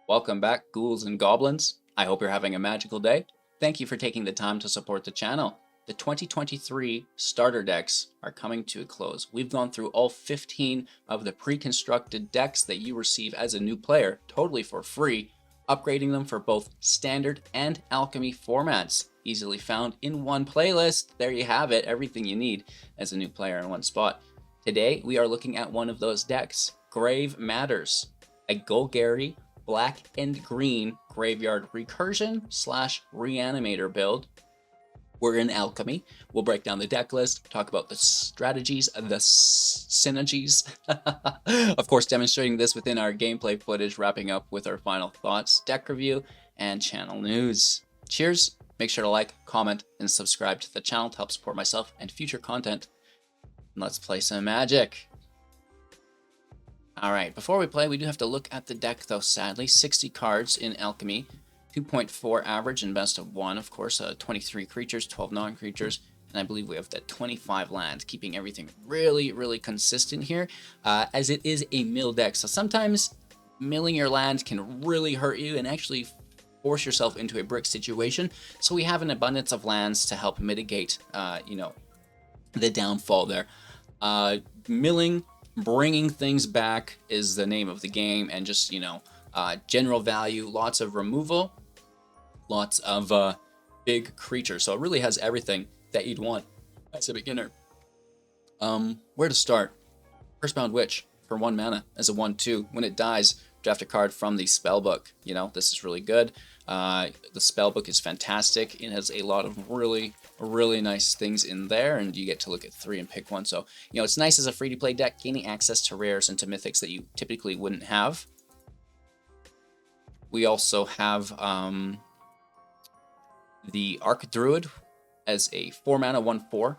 Welcome back, ghouls and goblins. I hope you're having a magical day. Thank you for taking the time to support the channel. The 2023 starter decks are coming to a close. We've gone through all 15 of the pre-constructed decks that you receive as a new player, totally for free, upgrading them for both standard and alchemy formats, easily found in one playlist. There you have it, everything you need as a new player in one spot. Today, we are looking at one of those decks, Grave Matters, a Golgari black and green graveyard recursion / reanimator build. We're in alchemy. We'll break down the deck list, talk about the strategies, the synergies. Of course, demonstrating this within our gameplay footage, wrapping up with our final thoughts, deck review, and channel news. Cheers. Make sure to like, comment, and subscribe to the channel to help support myself and future content. And let's play some Magic. Alright, before we play, we do have to look at the deck though, sadly. 60 cards in Alchemy, 2.4 average and best of 1, of course, 23 creatures, 12 non-creatures, and I believe we have that 25 lands, keeping everything really, really consistent here, as it is a mill deck. So sometimes milling your land can really hurt you and actually force yourself into a brick situation. So we have an abundance of lands to help mitigate, the downfall there. Milling, bringing things back is the name of the game, and just, general value, lots of removal, lots of big creatures. So it really has everything that you'd want as a beginner. Where to start? Cursebound Witch for 1 mana as a 1/2. When it dies, draft a card from the spellbook. This is really good. The spellbook is fantastic. It has a lot of really nice things in there, and you get to look at 3 and pick one. So, it's nice as a free-to-play deck, gaining access to rares and to mythics that you typically wouldn't have. We also have the Archdruid as a 4 mana 1/4.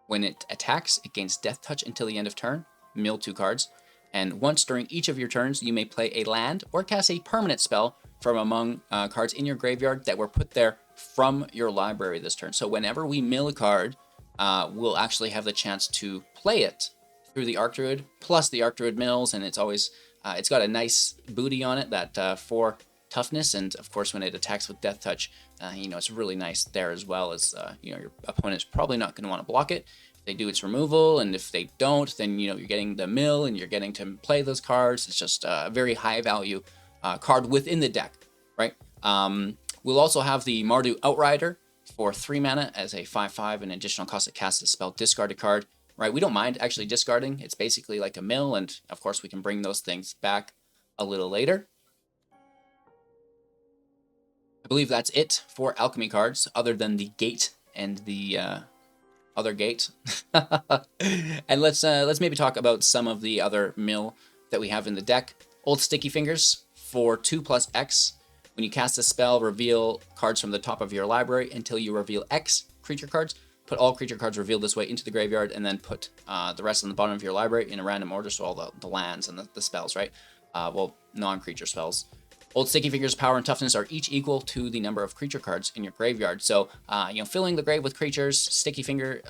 When it attacks, it gains Death Touch until the end of turn. Mill 2 cards. And once during each of your turns, you may play a land or cast a permanent spell from among cards in your graveyard that were put there from your library this turn. So whenever we mill a card, we'll actually have the chance to play it through the Archdruid, plus the Archdruid mills, and it's always, it's got a nice booty on it, that 4 toughness, and of course when it attacks with Death Touch, it's really nice there as well, as, your opponent's probably not going to want to block it. They do its removal, and if they don't, then you're getting the mill and you're getting to play those cards. It's just a very high value card within the deck, right? We'll also have the Mardu Outrider for 3 mana as a 5/5, an additional cost to cast a spell, discard a card, right? We don't mind actually discarding. It's basically like a mill, and of course we can bring those things back a little later. I believe that's it for alchemy cards, other than the gate and the other gate. And let's maybe talk about some of the other mill that we have in the deck. Old Stickfingers for 2+X. When you cast a spell, reveal cards from the top of your library until you reveal X creature cards. Put all creature cards revealed this way into the graveyard, and then put the rest on the bottom of your library in a random order, so all the lands and the spells, right? Non-creature spells. Old Stickfingers' power and toughness are each equal to the number of creature cards in your graveyard. So, filling the grave with creatures, Stickfinger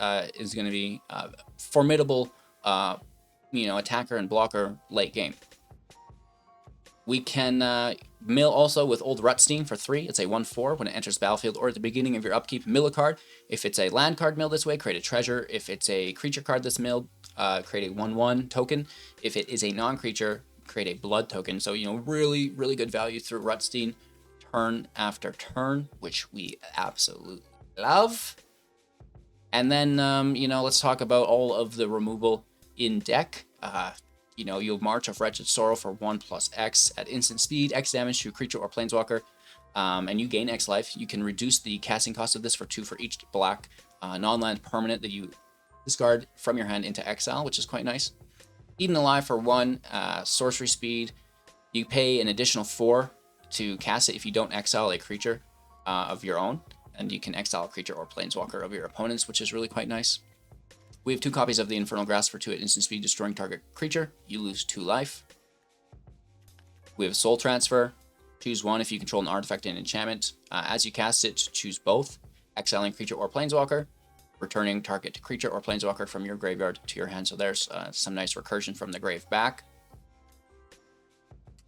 is going to be a formidable, attacker and blocker late game. We can mill also with Old Rutstein for 3. It's a 1/4. When it enters the battlefield or at the beginning of your upkeep, mill a card. If it's a land card, mill this way, create a treasure. If it's a creature card that's milled, create a 1/1 token. If it is a non-creature, create a blood token. So, really good value through Rutstein turn after turn, which we absolutely love. And then, let's talk about all of the removal in deck. You'll March of Wretched Sorrow for 1+X at instant speed, X damage to a creature or planeswalker, and you gain X life. You can reduce the casting cost of this for 2 for each black non-land permanent that you discard from your hand into exile, which is quite nice. Eaten Alive for 1, sorcery speed. You pay an additional 4 to cast it if you don't exile a creature of your own, and you can exile a creature or planeswalker of your opponents, which is really quite nice. We have 2 copies of the Infernal Grasp for 2 at instant speed, destroying target creature. You lose 2 life. We have Soul Transfer. Choose 1 if you control an artifact and enchantment. As you cast it, choose both, exiling creature or planeswalker, returning target creature or planeswalker from your graveyard to your hand. So there's some nice recursion from the grave back.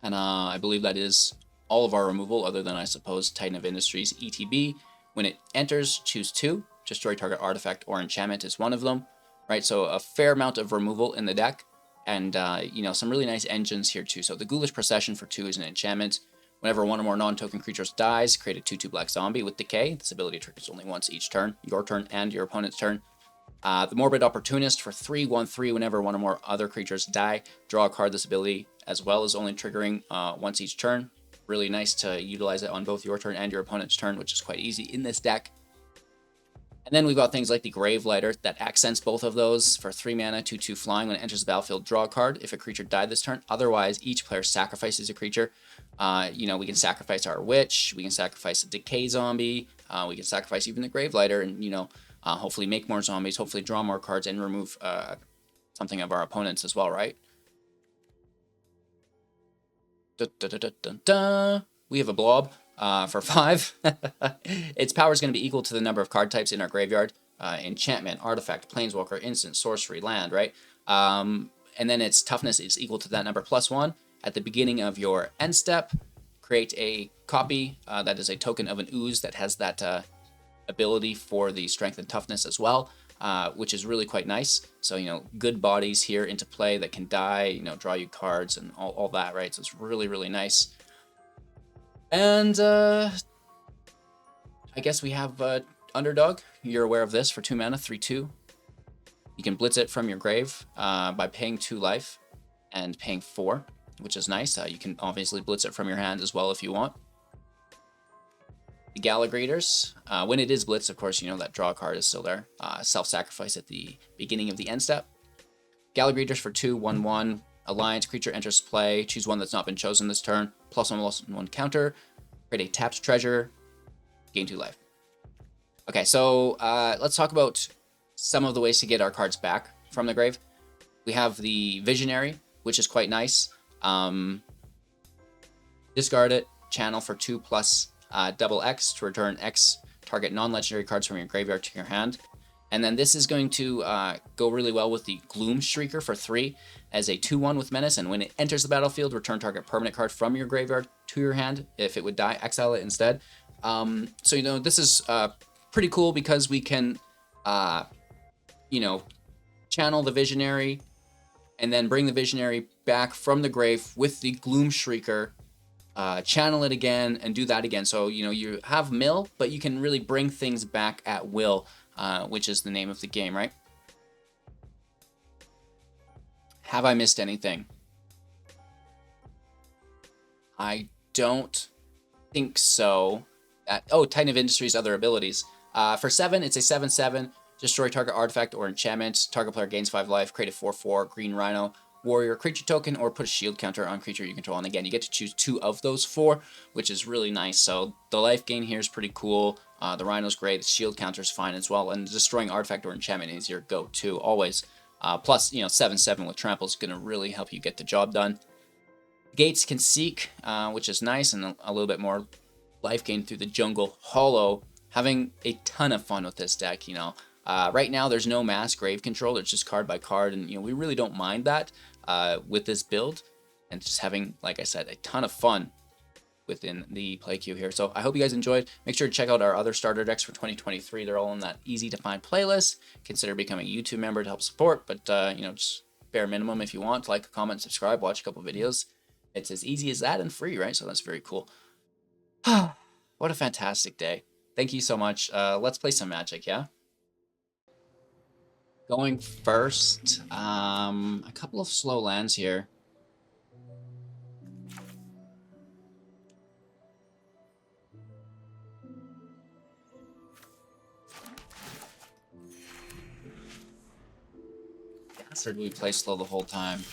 And I believe that is all of our removal, other than, I suppose, Titan of Industries, ETB. When it enters, choose 2. Destroy target artifact or enchantment is one of them, right? So a fair amount of removal in the deck, and, you know, some really nice engines here, too. So the Ghoulish Procession for 2 is an enchantment. Whenever one or more non-token creatures dies, create a 2/2 black zombie with Decay. This ability triggers only once each turn, your turn and your opponent's turn. The Morbid Opportunist for 3, 1/3. Whenever one or more other creatures die, draw a card. This ability, as well as only triggering once each turn. Really nice to utilize it on both your turn and your opponent's turn, which is quite easy in this deck. And then we've got things like the Gravelighter that accents both of those for 3 mana, 2/2 flying. When it enters the battlefield, draw a card if a creature died this turn. Otherwise, each player sacrifices a creature. You know, we can sacrifice our Witch, we can sacrifice a Decay zombie, we can sacrifice even the Gravelighter, and, you know, hopefully make more zombies, hopefully draw more cards, and remove something of our opponents as well, right? We have a blob for 5. Its power is going to be equal to the number of card types in our graveyard. Enchantment, artifact, planeswalker, instant, sorcery, land, right? And then its toughness is equal to that number +1. At the beginning of your end step, create a copy that is a token of an ooze that has that ability for the strength and toughness as well, which is really quite nice. So, you know, good bodies here into play that can die, you know, draw you cards and all that, right? So it's really, really nice. And I guess we have Underdog. You're aware of this for 2 mana, 3/2. You can blitz it from your grave by paying 2 life and paying 4, which is nice. You can obviously blitz it from your hand as well if you want. The Gala Greeters, when it is blitzed, of course, you know, that draw card is still there. Self-sacrifice at the beginning of the end step. Gala Greeters for 2, 1/1. Alliance, creature enters play. Choose one that's not been chosen this turn. +1/+1 counter. Create a tapped treasure. Gain 2 life. Okay, so let's talk about some of the ways to get our cards back from the grave. We have the Visionary, which is quite nice. Discard it. Channel for 2 plus XX to return X target non-legendary cards from your graveyard to your hand. And then this is going to go really well with the Gloomshrieker for 3 as a 2/1 with Menace. And when it enters the battlefield, return target permanent card from your graveyard to your hand. If it would die, exile it instead. So, you know, this is pretty cool because we can, you know, channel the Visionary and then bring the Visionary back from the grave with the Gloomshrieker, channel it again, and do that again. So, you know, you have mill, but you can really bring things back at will, which is the name of the game, right? Have I missed anything? I don't think so. Oh, Titan of Industries, other abilities. For 7, it's a 7/7. Destroy target artifact or enchantment. Target player gains 5 life. Create a 4/4 green rhino warrior creature token, or put a shield counter on creature you control. And again, you get to choose 2 of those 4, which is really nice. So the life gain here is pretty cool. The rhino's great. The shield counter is fine as well. And destroying artifact or enchantment is your go-to always. Plus, you know, 7/7 with trample is going to really help you get the job done. Gates can seek, which is nice, and a little bit more life gain through the jungle. Hollow, having a ton of fun with this deck, you know. Right now, there's no mass grave control. It's just card by card, and, you know, we really don't mind that with this build. And just having, like I said, a ton of fun within the play queue here. So I hope you guys enjoyed. Make sure to check out our other starter decks for 2023. They're all in that easy-to-find playlist. Consider becoming a YouTube member to help support, but, you know, just bare minimum if you want. Like, comment, subscribe, watch a couple videos. It's as easy as that and free, right? So that's very cool. What a fantastic day. Thank you so much. Let's play some Magic, yeah? Going first, a couple of slow lands here. Or do we play slow the whole time?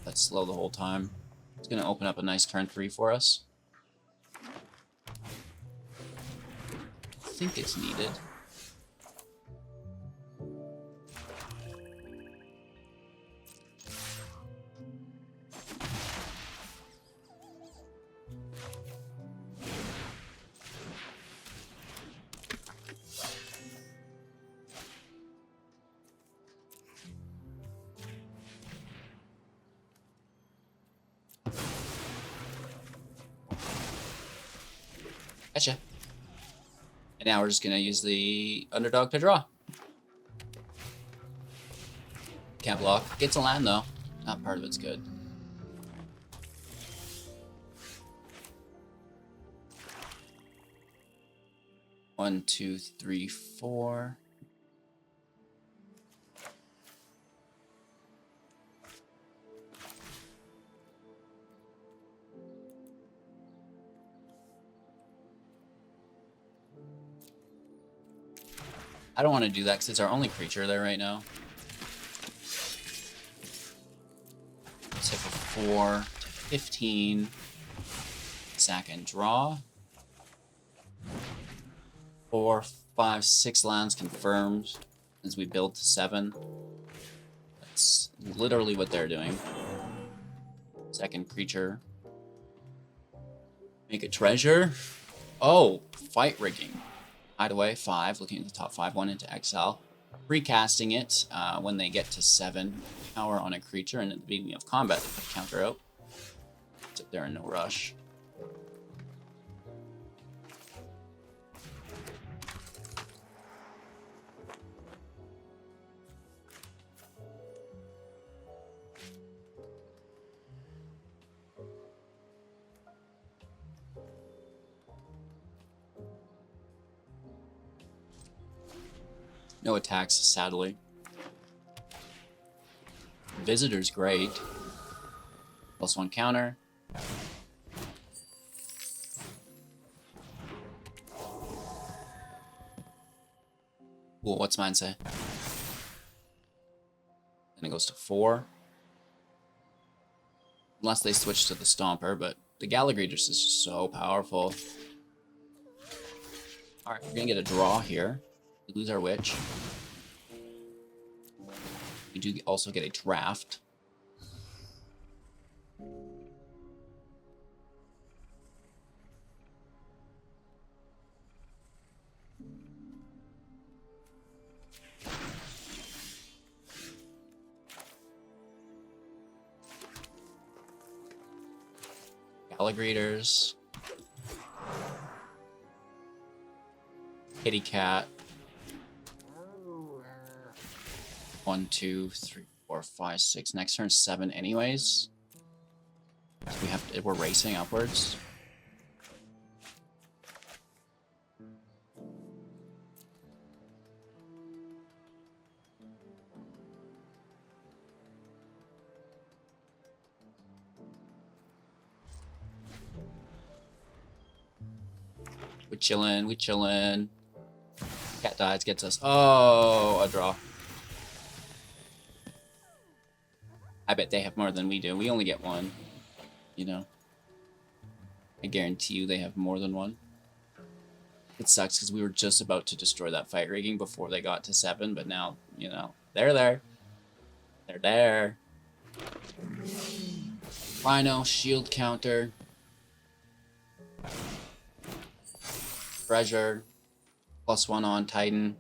Let's slow the whole time. It's going to open up a nice turn 3 for us. I think it's needed. Gotcha. And now we're just gonna use the underdog to draw. Can't block. Gets a land though. Not part of it's good. One, two, three, four. I don't want to do that because it's our only creature there right now. Let's hit for 4 to 15. Sack and draw. 4, 5, 6 lands confirmed as we build to 7. That's literally what they're doing. Second creature. Make a treasure. Oh, fight rigging. Hideaway, 5, looking at the top 5, 1 into exile. Recasting it when they get to 7 power on a creature, and at the beginning of combat, they put a counter out. Sit there in no rush. No attacks, sadly. Visitor's great. +1 counter. Cool, what's mine say? Then it goes to 4. Unless they switch to the Stomper, but the Gala Greeters is just so powerful. Alright, we're gonna get a draw here. We lose our Witch. We do also get a draft. Gala Greeters. Kitty Cat. 1, 2, 3, 4, 5, 6. Next turn 7 anyways. So we have to, we're racing upwards. We chillin', we chillin'. Cat dies, gets us. Oh, a draw. I bet they have more than we do. We only get 1. You know. I guarantee you they have more than 1. It sucks because we were just about to destroy that fight rigging before they got to 7, but now, you know, they're there. They're there. Rhino, shield counter. Treasure. +1 on Titan.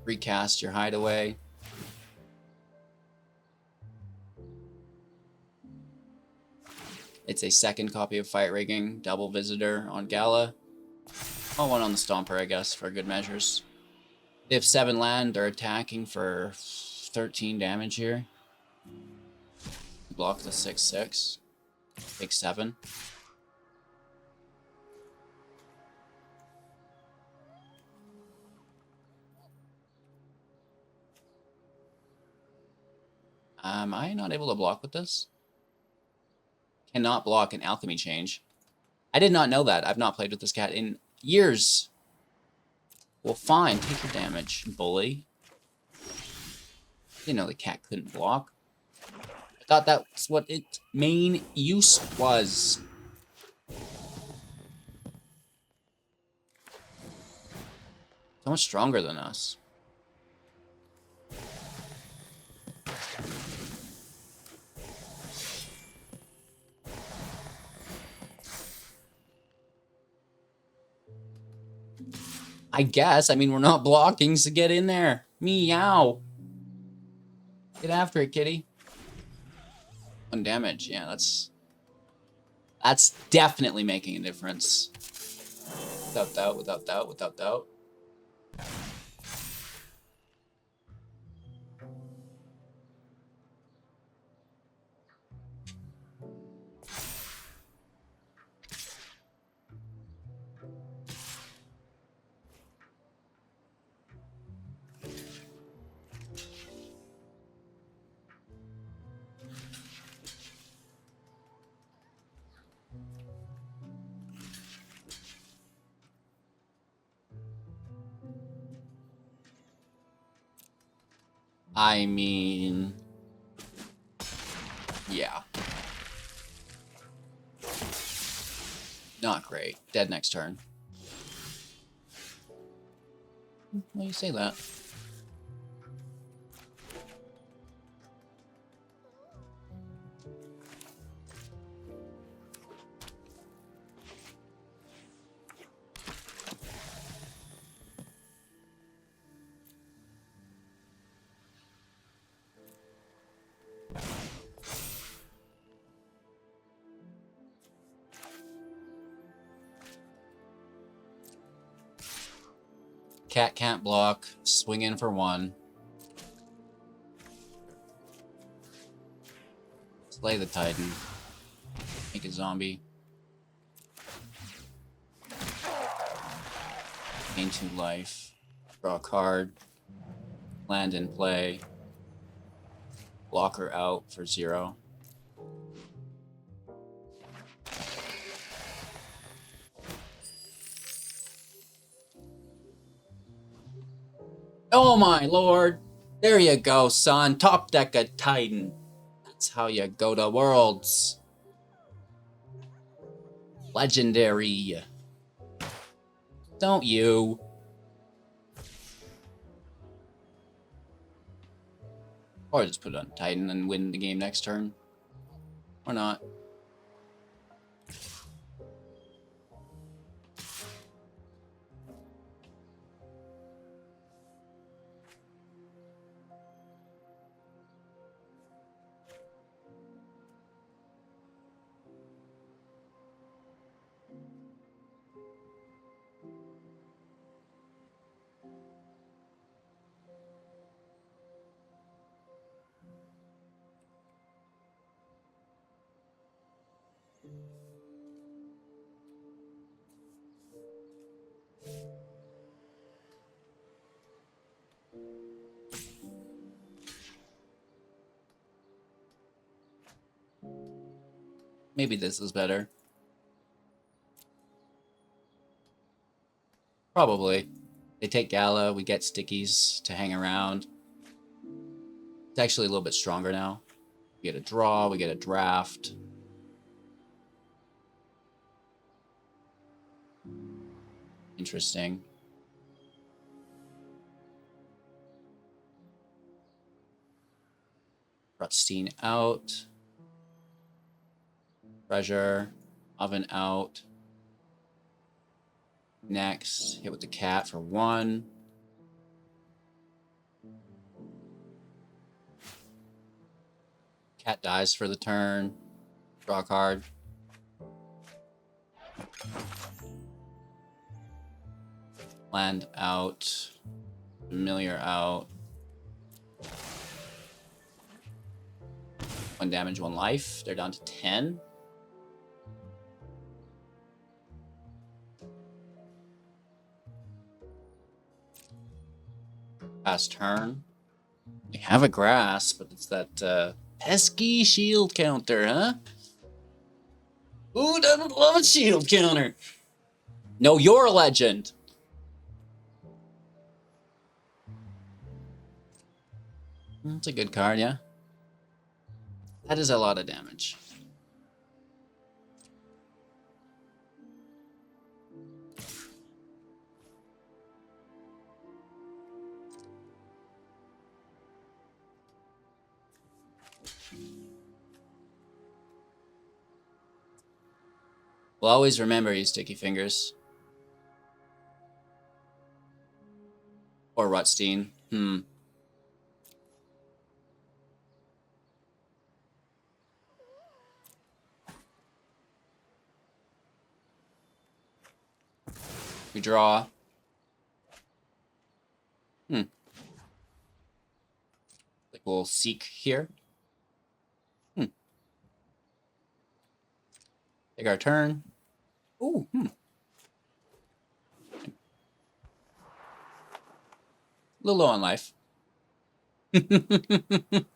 Recast your hideaway. It's a second copy of Fight Rigging, double Visitor on Gala. Oh, 1 on the Stomper, I guess, for good measures. They have 7 land, they're attacking for 13 damage here. Block the 6/6. Take 7. Am I not able to block with this? Cannot block an Alchemy change. I did not know that. I've not played with this cat in years. Well, fine. Take your damage, bully. Didn't know the cat couldn't block. I thought that's what its main use was. So much stronger than us. I guess. I mean, we're not blocking, so get in there. Meow. Get after it, kitty. 1 damage. Yeah, that's That's definitely making a difference. Without doubt, without doubt, without doubt. I mean, yeah. Not great. Dead next turn. Well, you say that. Cat can't block. Swing in for 1. Slay the Titan. Make a zombie. Gain 2 life. Draw a card. Land in play. Blocker out for 0. Oh my lord! There you go, son. Top deck a Titan. That's how you go to Worlds. Legendary. Don't you? Or just put it on Titan and win the game next turn. Or not. Maybe this is better. Probably. They take Gala, we get stickies to hang around. It's actually a little bit stronger now. We get a draw, we get a draft. Interesting. Rutstein out. Treasure. Oven out. Next, hit with the cat for 1. Cat dies for the turn. Draw a card. Land out. Familiar out. 1 damage, 1 life. They're down to 10. Pass turn. They have a grasp, but it's that pesky shield counter, huh? Who doesn't love a shield counter? No, you're a legend. That's a good card, yeah. That is a lot of damage. We'll always remember you, Sticky Fingers. Or Rutstein. We draw. Like we'll seek here. Take our turn. Ooh. A little low on life. Little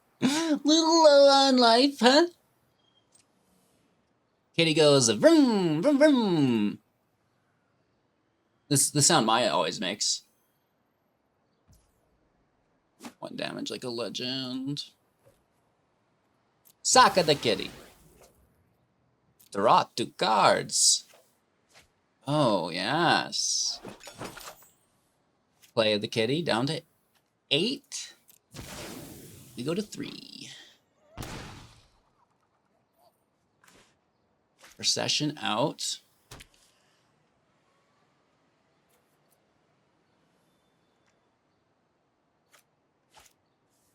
low on life, huh? Kitty goes vroom, vroom, vroom. The sound Maya always makes. 1 damage like a legend. Saka the kitty. Draw 2 cards. Oh, yes. Play the kitty down to 8. We go to 3. Procession out.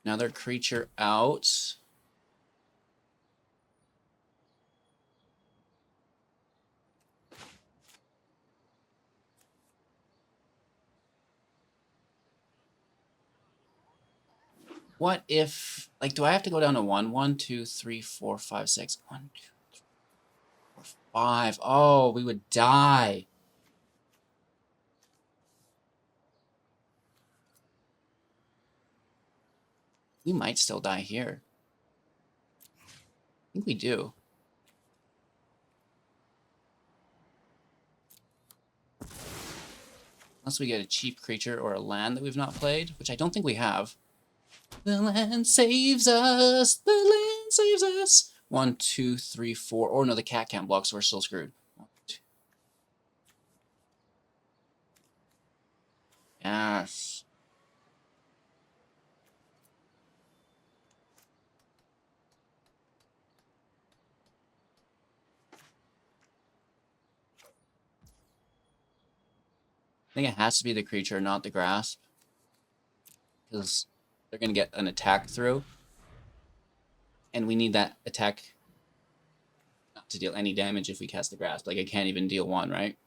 Another creature out. What if, like, do I have to go down to 1? 1, 2, 3, 4, 5, 6. 1, 2, 3, 4, 5. Oh, we would die. We might still die here. I think we do. Unless we get a cheap creature or a land that we've not played, which I don't think we have. The land saves us. The land saves us. 1, 2, 3, 4. Oh no, the cat can't block, so we're still screwed. 1, 2. Yes. I think it has to be the creature, not the grasp. Because they're going to get an attack through. And we need that attack not to deal any damage if we cast the grasp. Like, I can't even deal 1, right?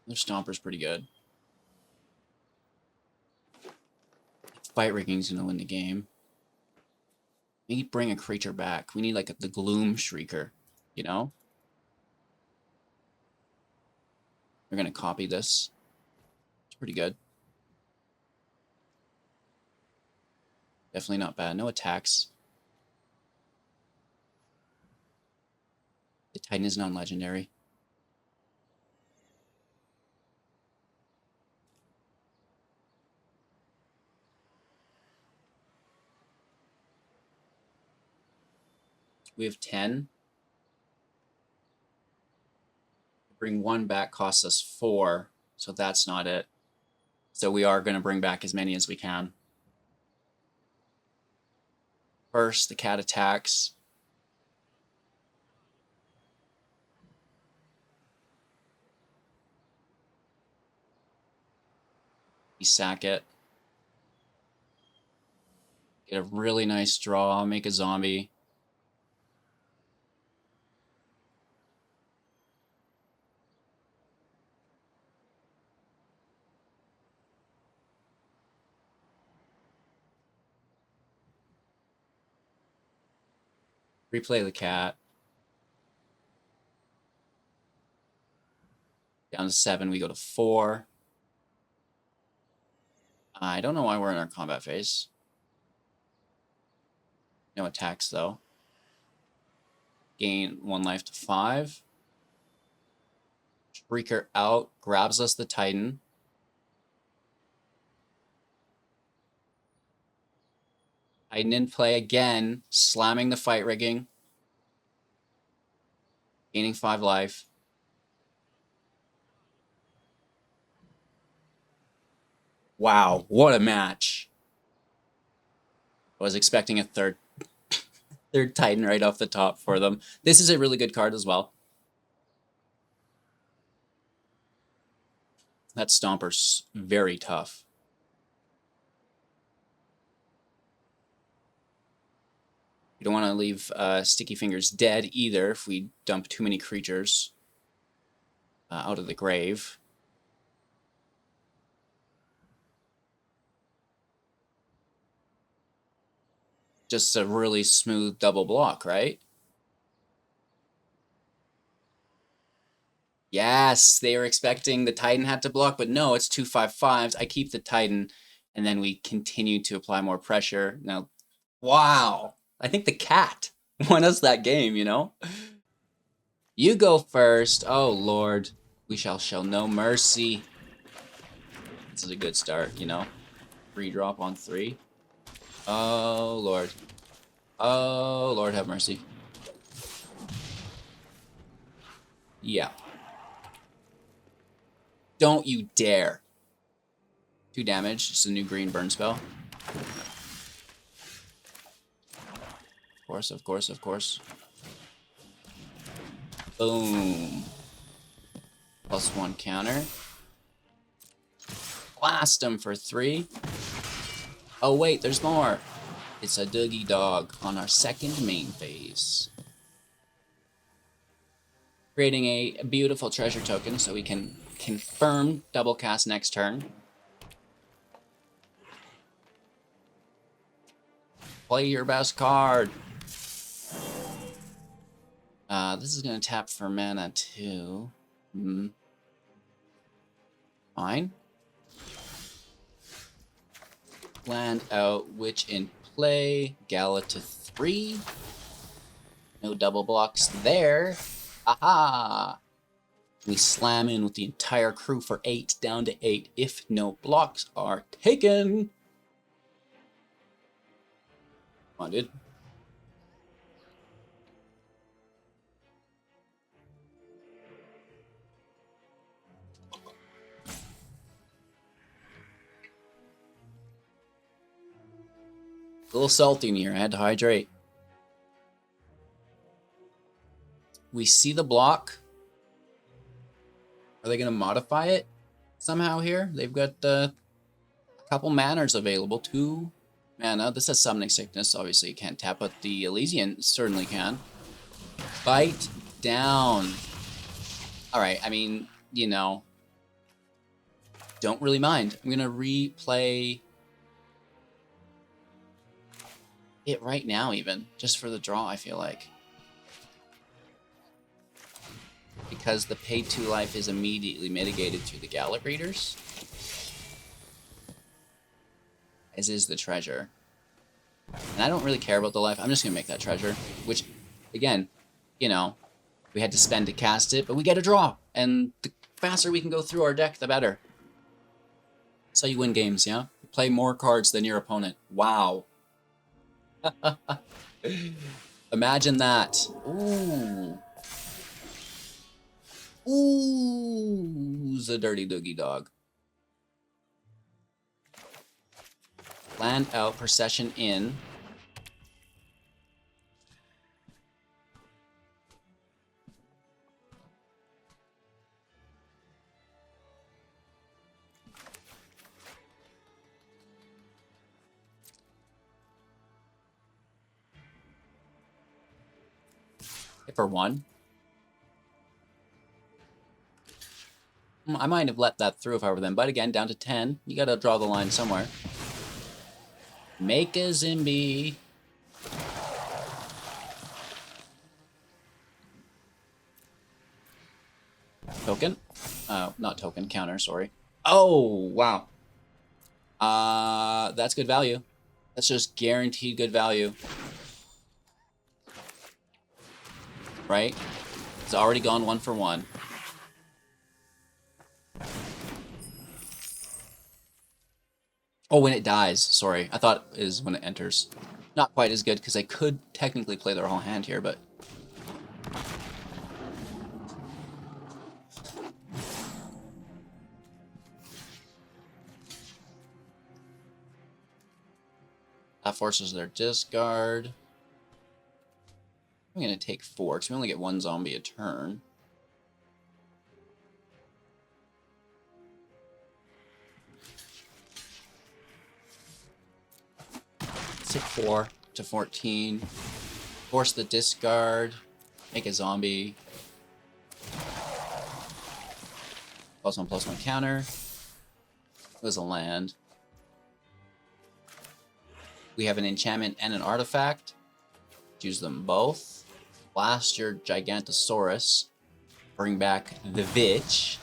Their Stomper's pretty good. Fight Rigging's going to win the game. We need to bring a creature back. We need, like, the Gloomshrieker, you know? We're going to copy this. It's pretty good. Definitely not bad. No attacks. The Titan is non-legendary. We have 10. Bring 1 back costs us 4, so that's not it. So we are going to bring back as many as we can. First, the cat attacks. We sack it. Get a really nice draw, make a zombie. Replay the cat. Down to 7, we go to 4. I don't know why we're in our combat phase. No attacks, though. Gain 1 life to 5. Shrieker out, grabs us the Titan. Titan in play again, slamming the fight rigging. Gaining 5 life. Wow, what a match. I was expecting a third Titan right off the top for them. This is a really good card as well. That Stomper's very tough. We don't want to leave Sticky Fingers dead either if we dump too many creatures. out of the grave. Just a really smooth double block, right? Yes, they were expecting the Titan had to block, but no, it's 2/5/5s. I keep the Titan, and then we continue to apply more pressure. Now, wow. I think the cat won us that game, you know? You go first. Oh, Lord. We shall show no mercy. This is a good start, you know? Free drop on 3. Oh, Lord. Oh, Lord, have mercy. Yeah. Don't you dare. 2 damage, just a new green burn spell. Of course, of course, of course. Boom. +1 counter. Blast him for 3. Oh wait, there's more. It's a Doogie Dog on our second main phase. Creating a beautiful treasure token so we can confirm double cast next turn. Play your best card. This is going to tap for mana too. Fine. Land out Witch in play. Gala to 3. No double blocks there. Aha! We slam in with the entire crew for 8, down to 8 if no blocks are taken. Come on, dude. A little salty in here. I had to hydrate. We see the block. Are they going to modify it somehow here? They've got a couple manners available. 2 mana. This has Summoning Sickness. Obviously, you can't tap, but the Elysian certainly can. Bite down. Alright, I mean, you know, don't really mind. I'm going to replay it right now even, just for the draw, I feel like. Because the pay 2 life is immediately mitigated through the Gala Greeters. As is the treasure. And I don't really care about the life, I'm just going to make that treasure. Which, again, you know, we had to spend to cast it, but we get a draw. And the faster we can go through our deck, the better. So you win games, yeah? Play more cards than your opponent. Wow. Imagine that. Ooh. Ooh, the dirty Doogie Dog. Land out, Procession in. Hit for 1. I might have let that through if I were them, but again, down to 10. You gotta draw the line somewhere. Make a Zimby. Token? Not token, counter, sorry. Oh, wow. That's good value. That's just guaranteed good value. Right? It's already gone 1 for 1. Oh, when it dies. Sorry. I thought it is when it enters. Not quite as good, because I could technically play their whole hand here, but... That forces their discard. I'm going to take 4, because we only get 1 zombie a turn. Take 4 to 14. Force the discard. Make a zombie. +1/+1 counter. It was a land. We have an enchantment and an artifact. Use them both. Blast your Gigantosaurus. Bring back the Witch.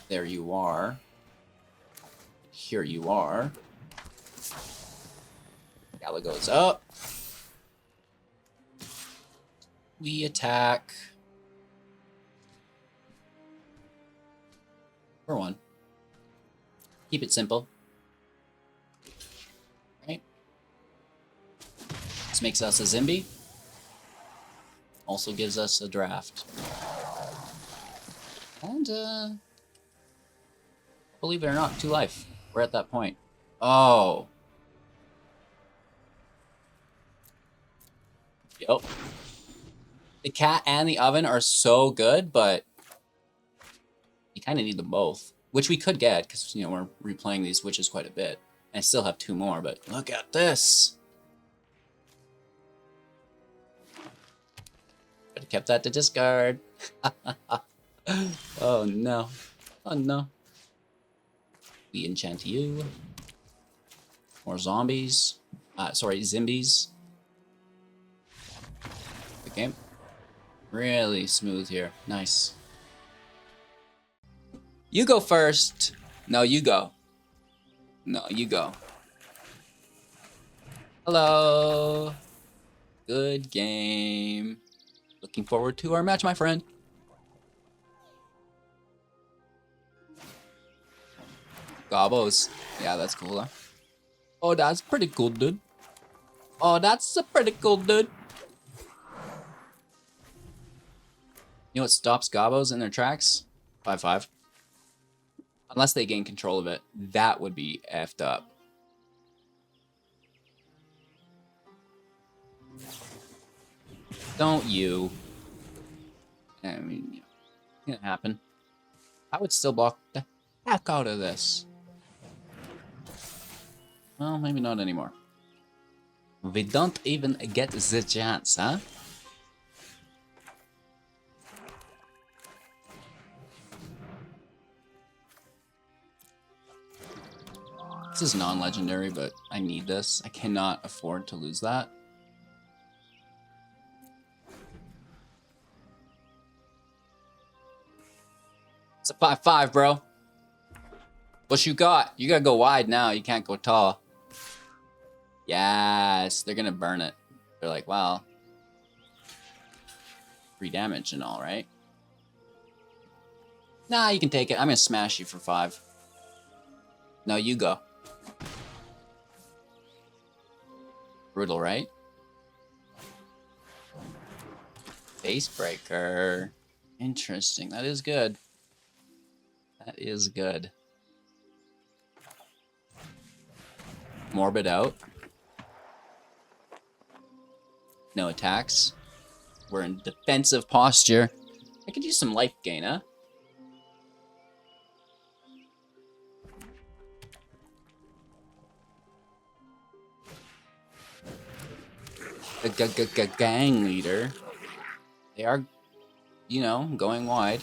There you are. Here you are. Gala goes up. We attack. For one. Keep it simple. Right. This makes us a Zimby. Also gives us a draft. And, believe it or not, 2 life. We're at that point. Oh. Yep. The cat and the oven are so good, but you kind of need them both. Which we could get, because, you know, we're replaying these witches quite a bit. And I still have 2 more, but look at this! Could have kept that to discard. Oh no. Oh no. We enchant you. More zombies. Sorry, zombies. Okay. Really smooth here. Nice. You go first. No, you go. No, you go. Hello. Good game. Looking forward to our match, my friend. Gobos. Yeah, that's cool, huh? Oh, that's pretty cool, dude. Oh, that's a pretty cool, dude. You know what stops Gobos in their tracks? 5/5. Unless they gain control of it. That would be effed up. Don't you. I mean, you know, it's gonna happen. I would still block the heck out of this. Well, maybe not anymore. We don't even get the chance, huh? This is non-legendary, but I need this. I cannot afford to lose that. It's a 5/5, bro. What you got? You gotta go wide now. You can't go tall. Yes, they're gonna burn it. They're like, wow. 3 damage and all, right? Nah, you can take it. I'm gonna smash you for 5. No, you go. Brutal, right? Facebreaker. Interesting. That is good. That is good. Morbid out. No attacks. We're in defensive posture. I could use some life gain, huh? The gang leader. They are, you know, going wide.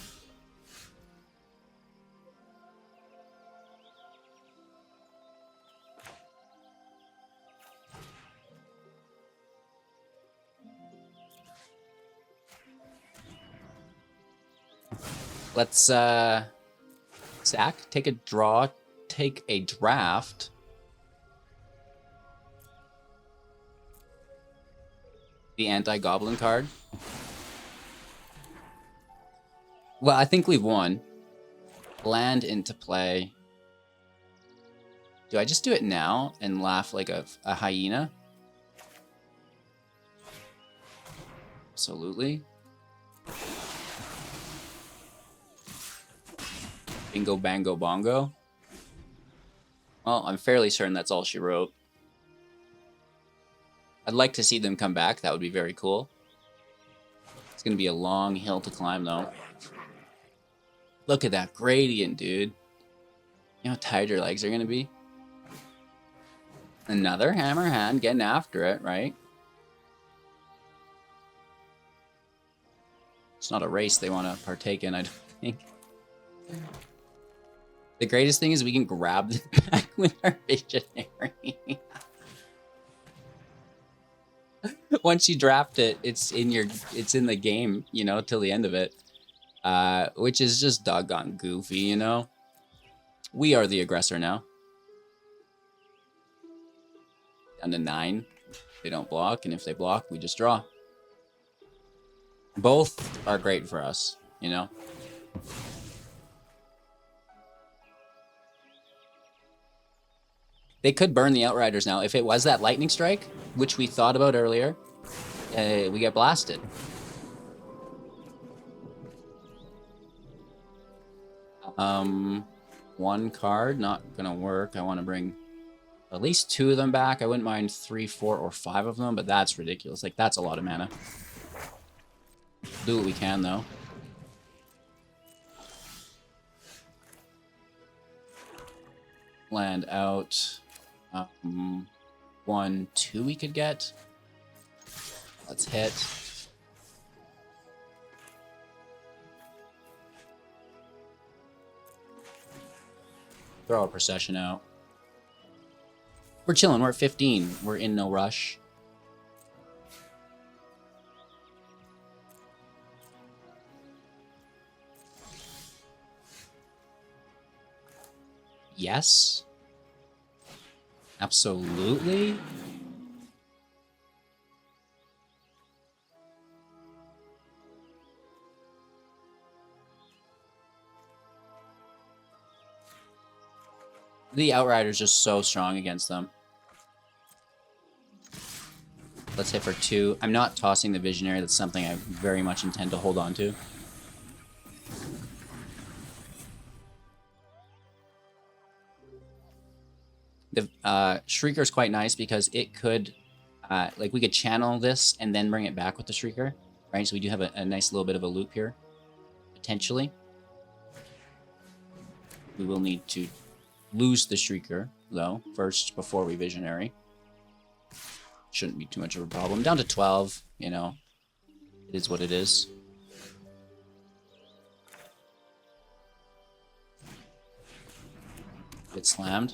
Let's sack, take a draw, take a draft. The anti-goblin card. Well, I think we've won. Land into play. Do I just do it now and laugh like a hyena? Absolutely. Bingo, bango, bongo. Well, I'm fairly certain that's all she wrote. I'd like to see them come back. That would be very cool. It's going to be a long hill to climb, though. Look at that gradient, dude. You know how tired your legs are going to be? Another hammer hand getting after it, right? It's not a race they want to partake in, I don't think. The greatest thing is we can grab the back with our Visionary. Once you draft it, it's in the game, you know, till the end of it. Which is just doggone goofy, you know? We are the aggressor now. Down to 9. They don't block, and if they block, we just draw. Both are great for us, you know? They could burn the Outriders now. If it was that Lightning Strike, which we thought about earlier, we get blasted. One card, not gonna work. I want to bring at least 2 of them back. I wouldn't mind 3, 4, or 5 of them, but that's ridiculous. Like, that's a lot of mana. Do what we can, though. Land out. 1, 2 we could get. Let's hit. Throw a Procession out. We're chilling. We're at 15. We're in no rush. Yes. Absolutely. The Outrider's just so strong against them. Let's hit for 2. I'm not tossing the Visionary. That's something I very much intend to hold on to. The Shrieker is quite nice because it could, like, we could channel this and then bring it back with the Shrieker, right? So we do have a nice little bit of a loop here, potentially. We will need to lose the Shrieker, though, first before we Visionary. Shouldn't be too much of a problem. Down to 12, you know. It is what it is. Get slammed.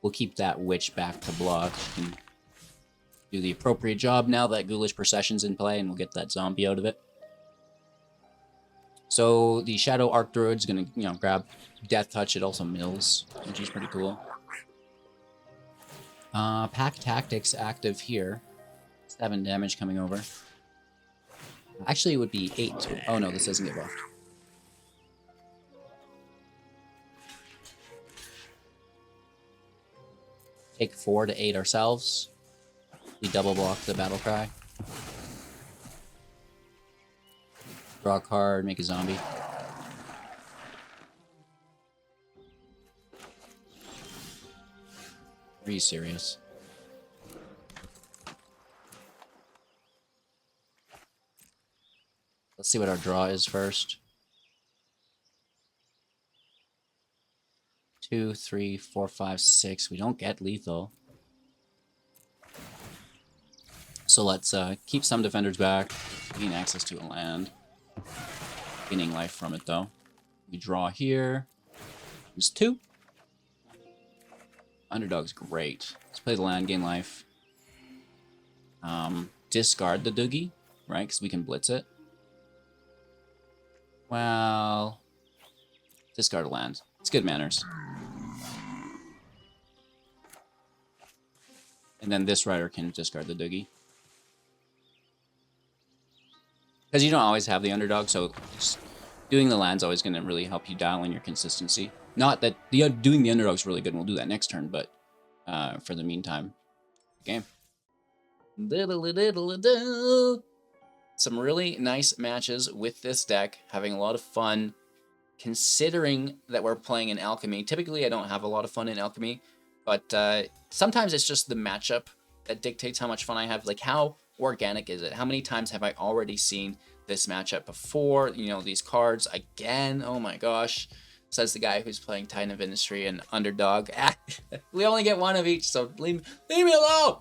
We'll keep that Witch back to block. And do the appropriate job now that Ghoulish Procession's in play, and we'll get that zombie out of it. So the Shadow Archdruid's gonna, you know, grab Death Touch. It also mills, which is pretty cool. Pack Tactics active here. 7 damage coming over. Actually, it would be 8. Oh no, this doesn't get buffed. Take 4 to 8 ourselves. We double block the Battle Cry. Draw a card, make a zombie. Are you serious? Let's see what our draw is first. 2, 3, 4, 5, 6. We don't get lethal. So let's keep some defenders back. Gain access to a land. Gaining life from it, though. We draw here. There's 2. Underdog's great. Let's play the land, gain life. Discard the Doogie, right? Because we can blitz it. Well, discard a land. It's good manners. And then this rider can discard the Doogie. Because you don't always have the Underdog, so doing the land's always going to really help you dial in your consistency. Not that doing the Underdog's really good, and we'll do that next turn, but for the meantime, game. Some really nice matches with this deck, having a lot of fun, considering that we're playing in Alchemy. Typically, I don't have a lot of fun in Alchemy, but sometimes it's just the matchup that dictates how much fun I have. Like, how organic is it? How many times have I already seen this matchup before? You know, these cards again. Oh my gosh. Says the guy who's playing Titan of Industry and Underdog. We only get one of each, so leave me alone.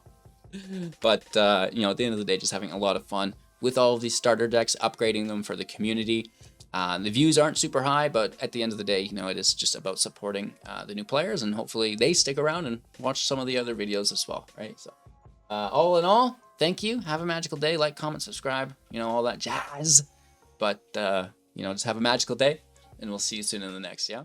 But, you know, at the end of the day, just having a lot of fun with all of these starter decks, upgrading them for the community. The views aren't super high, but at the end of the day, you know, it is just about supporting the new players, and hopefully they stick around and watch some of the other videos as well, right? So, all in all, thank you. Have a magical day. Like, comment, subscribe, you know, all that jazz. But, you know, just have a magical day, and we'll see you soon in the next, yeah?